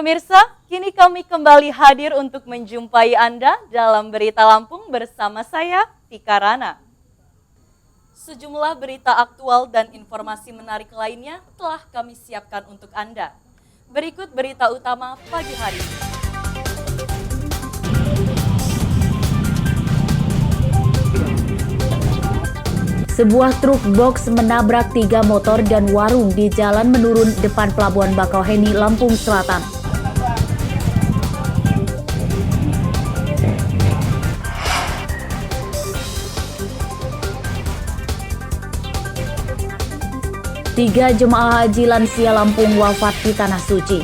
Pemirsa, kini kami kembali hadir untuk menjumpai Anda dalam Berita Lampung bersama saya, Tika Rana. Sejumlah berita aktual dan informasi menarik lainnya telah kami siapkan untuk Anda. Berikut berita utama pagi hari ini. Sebuah truk box menabrak 3 motor dan warung di jalan menurun depan Pelabuhan Bakauheni, Lampung Selatan. Tiga jemaah haji lansia Lampung wafat di Tanah Suci.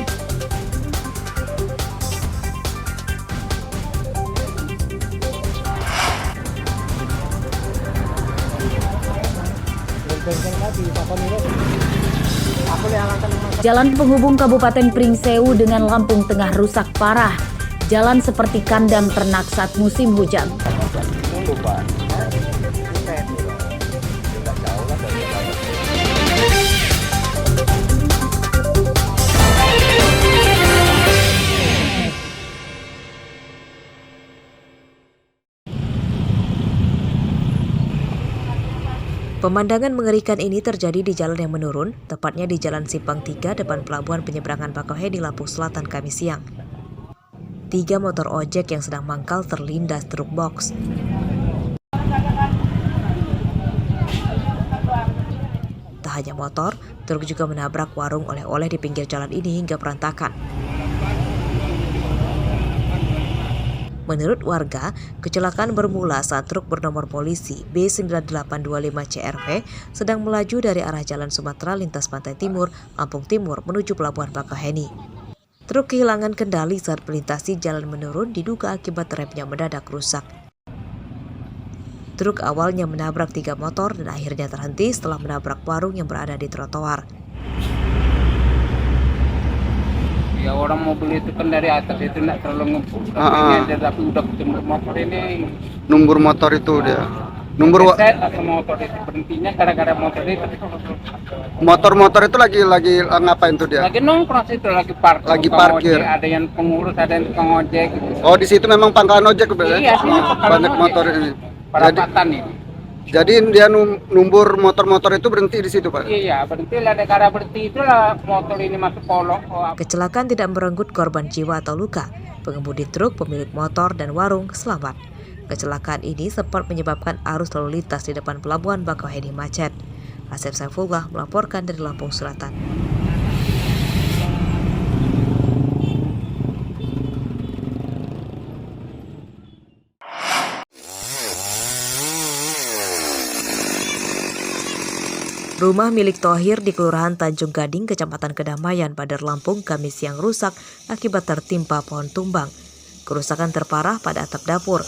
Jalan penghubung Kabupaten Pringsewu dengan Lampung Tengah rusak parah. Jalan seperti kandang ternak saat musim hujan. Pemandangan mengerikan ini terjadi di jalan yang menurun, tepatnya di Jalan Simpang 3 depan Pelabuhan Penyeberangan Bakauheni, Lampung Selatan, Kamis siang. 3 motor ojek yang sedang mangkal terlindas truk box. Tak hanya motor, truk juga menabrak warung oleh-oleh di pinggir jalan ini hingga berantakan. Menurut warga, kecelakaan bermula saat truk bernomor polisi B9825CRV sedang melaju dari arah Jalan Sumatera lintas Pantai Timur, Lampung Timur menuju Pelabuhan Bakauheni. Truk kehilangan kendali saat melintasi jalan menurun diduga akibat remnya mendadak rusak. Truk awalnya menabrak 3 motor dan akhirnya terhenti setelah menabrak warung yang berada di trotoar. Ya orang mobil itu kan dari atas itu tidak terlalu ngebut, tapi udah ketemu motor ini. Numbur motor itu dia. Atau motor itu berhentinya gara-gara motor itu. Motor itu lagi ngapain tuh dia? Lagi nongkrong situ, lagi parkir. Lagi parkir. Ada yang pengurus, ada yang tukang ojek. Gitu. Oh, di situ memang pangkalan ojek ya? Iya, sini banyak ojek. motor ini. Perapatan ini. Jadi dia numbur motor-motor itu berhenti di situ, Pak? Iya, berhenti lah, gara berhenti itulah motor ini masuk kolong. Kecelakaan tidak merenggut korban jiwa atau luka. Pengemudi truk, pemilik motor, dan warung selamat. Kecelakaan ini sempat menyebabkan arus lalu lintas di depan Pelabuhan Bakauheni macet. Asep Saifullah melaporkan dari Lampung Selatan. Rumah milik Thohir di Kelurahan Tanjung Gading, Kecamatan Kedamaian, Badar Lampung, Kamis siang rusak akibat tertimpa pohon tumbang. Kerusakan terparah pada atap dapur.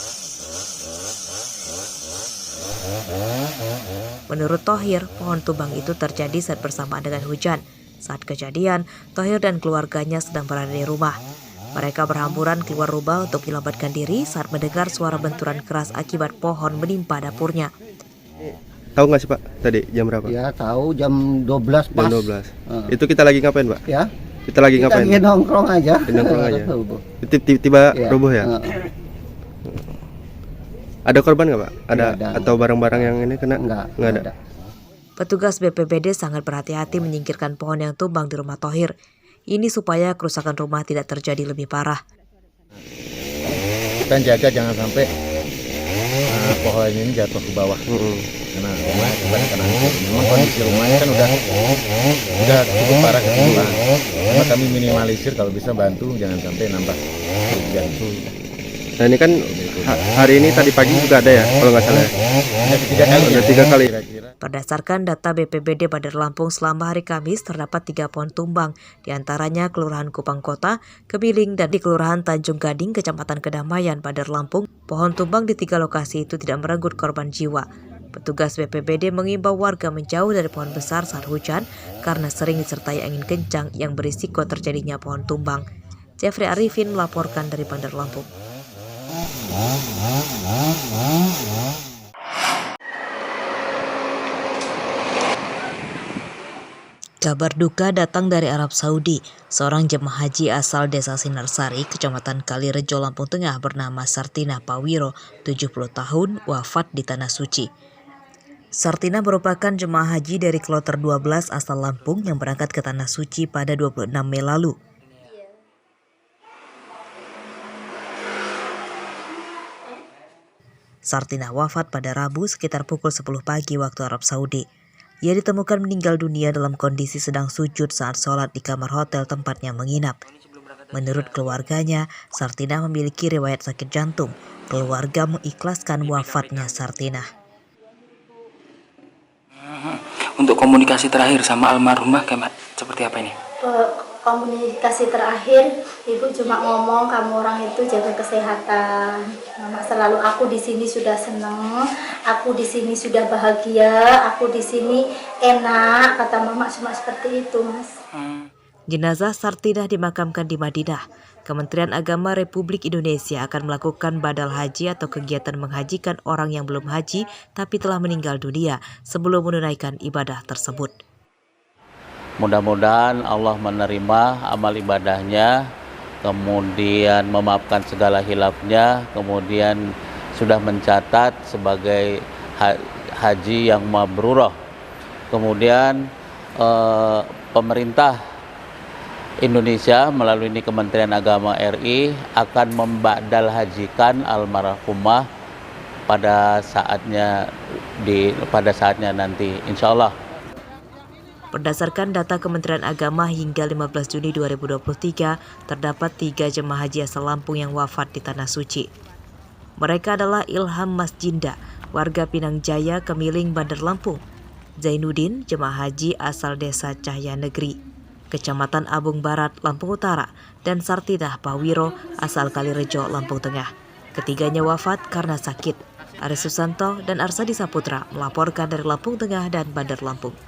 Menurut Thohir, pohon tumbang itu terjadi saat bersamaan dengan hujan. Saat kejadian, Thohir dan keluarganya sedang berada di rumah. Mereka berhamburan keluar rumah untuk menyelamatkan diri saat mendengar suara benturan keras akibat pohon menimpa dapurnya. Tahu nggak sih Pak tadi jam berapa? Ya tahu jam 12 pas. Jam 12. Itu kita lagi ngapain Pak? Ya. Kita lagi ngapain? Kita nongkrong aja. Nongkrong aja. Tiba-tiba Ya. rubuh ya? Ada korban nggak Pak? Ada, ada. Atau barang-barang yang ini kena? Nggak ada. Petugas BPBD sangat berhati-hati menyingkirkan pohon yang tumbang di rumah Thohir. Ini supaya kerusakan rumah tidak terjadi lebih parah. Kita jaga jangan sampai pohon ini jatuh ke bawah. Karena rumah kebanyakan hancur. Memang kondisi rumahnya kan udah cukup parah ketimpa. Cuma kami minimalisir kalau bisa bantu jangan sampai nambah kerugian. Nah ini kan hari ini tadi pagi juga ada ya kalau nggak salah. Ada 3 kali. Berdasarkan data BPBD Badar Lampung selama hari Kamis terdapat 3 pohon tumbang, diantaranya Kelurahan Kupang Kota, Kebiling, dan di Kelurahan Tanjung Gading, Kecamatan Kedamaian, Badar Lampung. Pohon tumbang di 3 lokasi itu tidak merenggut korban jiwa. Petugas BPBD mengimbau warga menjauh dari pohon besar saat hujan karena sering disertai angin kencang yang berisiko terjadinya pohon tumbang. Jeffrey Arifin melaporkan dari Bandar Lampung. Kabar duka datang dari Arab Saudi. Seorang jemaah haji asal desa Sinarsari, Kecamatan Kalirejo, Lampung Tengah bernama Sartina Pawiro, 70 tahun, wafat di Tanah Suci. Sartina merupakan jemaah haji dari kloter 12 asal Lampung yang berangkat ke Tanah Suci pada 26 Mei lalu. Sartina wafat pada Rabu sekitar pukul 10 pagi waktu Arab Saudi. Ia ditemukan meninggal dunia dalam kondisi sedang sujud saat sholat di kamar hotel tempatnya menginap. Menurut keluarganya, Sartina memiliki riwayat sakit jantung. Keluarga mengikhlaskan wafatnya Sartina. Untuk komunikasi terakhir sama almarhumah seperti apa ini? Komunikasi terakhir, ibu cuma ngomong kamu orang itu jaga kesehatan. Mama selalu aku di sini sudah senang, aku di sini sudah bahagia, aku di sini enak, kata mama cuma seperti itu, Mas. Jenazah Sartina dimakamkan di Madinah. Kementerian Agama Republik Indonesia akan melakukan badal haji atau kegiatan menghajikan orang yang belum haji tapi telah meninggal dunia sebelum menunaikan ibadah tersebut. Mudah-mudahan Allah menerima amal ibadahnya, kemudian memaafkan segala hilafnya, kemudian sudah mencatat sebagai haji yang mabrurah. Kemudian pemerintah Indonesia melalui Kementerian Agama RI akan membadal hajikan almarhumah pada saatnya nanti, insya Allah. Berdasarkan data Kementerian Agama hingga 15 Juni 2023, terdapat 3 jemaah haji asal Lampung yang wafat di Tanah Suci. Mereka adalah Ilham Masjinda, warga Pinang Jaya, Kemiling, Bandar Lampung; Zainuddin, jemaah haji asal desa Cahya Negeri, Kecamatan Abung Barat, Lampung Utara; dan Sartina Pawiro, asal Kalirejo, Lampung Tengah. Ketiganya wafat karena sakit. Aris Susanto dan Arsadi Saputra melaporkan dari Lampung Tengah dan Bandar Lampung.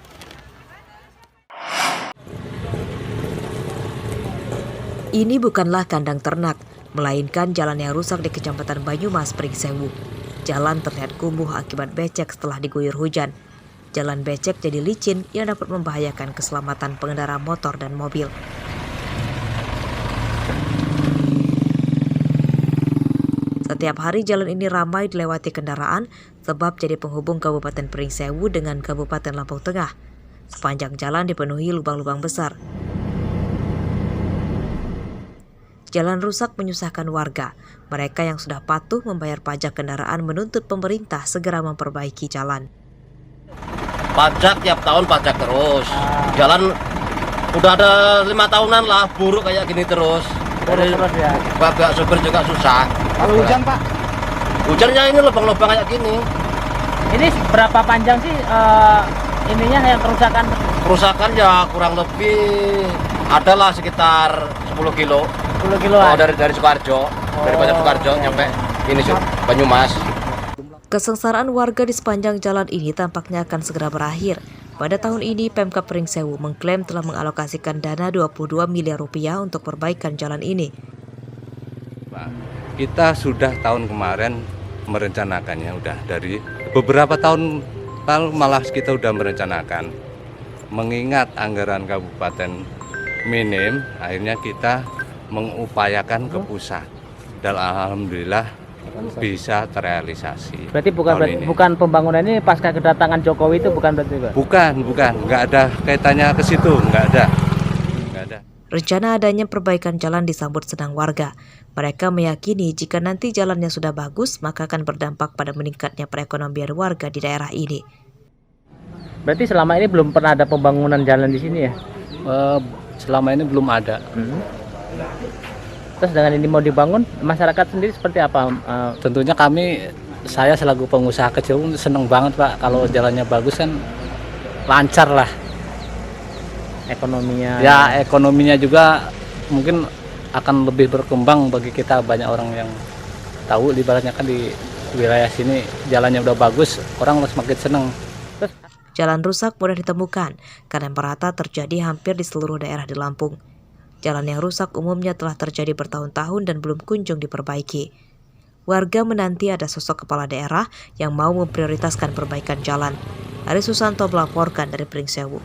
Ini bukanlah kandang ternak, melainkan jalan yang rusak di Kecamatan Banyumas, Pringsewu. Jalan terlihat kumuh akibat becek setelah diguyur hujan. Jalan becek jadi licin yang dapat membahayakan keselamatan pengendara motor dan mobil. Setiap hari jalan ini ramai dilewati kendaraan sebab jadi penghubung Kabupaten Pringsewu dengan Kabupaten Lampung Tengah. Sepanjang jalan dipenuhi lubang-lubang besar. Jalan rusak menyusahkan warga. Mereka yang sudah patuh membayar pajak kendaraan menuntut pemerintah segera memperbaiki jalan. Pajak tiap tahun pajak terus. Jalan udah ada 5 tahunan lah buruk kayak gini terus. Terus ya. Bapak sopir juga susah. Kalau hujan Pak? Hujannya ini lubang-lubang kayak gini. Ini berapa panjang sih ininya yang kerusakan? Kerusakan ya kurang lebih adalah sekitar 10 kilo. 10 kiloan. Dari Sukarjo, dari Banjar Sukarjo nyampe ini Banyumas. Kesengsaraan warga di sepanjang jalan ini tampaknya akan segera berakhir. Pada tahun ini, Pemkab Pringsewu mengklaim telah mengalokasikan dana 22 miliar rupiah untuk perbaikan jalan ini. Kita sudah tahun kemarin merencanakannya, udah dari beberapa tahun lalu malah kita udah merencanakan. Mengingat anggaran kabupaten minim, akhirnya kita mengupayakan ke pusat dan alhamdulillah bisa terrealisasi. Berarti bukan pembangunan ini pasca kedatangan Jokowi itu bukan berarti Pak? Bukan, nggak ada kaitannya ke situ, nggak ada. Rencana adanya perbaikan jalan disambut senang warga. Mereka meyakini jika nanti jalannya sudah bagus, maka akan berdampak pada meningkatnya perekonomian warga di daerah ini. Berarti selama ini belum pernah ada pembangunan jalan di sini ya? Selama ini belum ada. Terus dengan ini mau dibangun, masyarakat sendiri seperti apa? Tentunya saya selaku pengusaha kecil senang banget Pak, kalau jalannya bagus kan lancar lah. Ekonominya? Ya ekonominya juga mungkin akan lebih berkembang bagi kita, banyak orang yang tahu ibaratnya kan di wilayah sini jalannya udah bagus, orang semakin senang. Jalan rusak mudah ditemukan karena merata terjadi hampir di seluruh daerah di Lampung. Jalan yang rusak umumnya telah terjadi bertahun-tahun dan belum kunjung diperbaiki. Warga menanti ada sosok kepala daerah yang mau memprioritaskan perbaikan jalan. Aris Susanto melaporkan dari Pringsewu.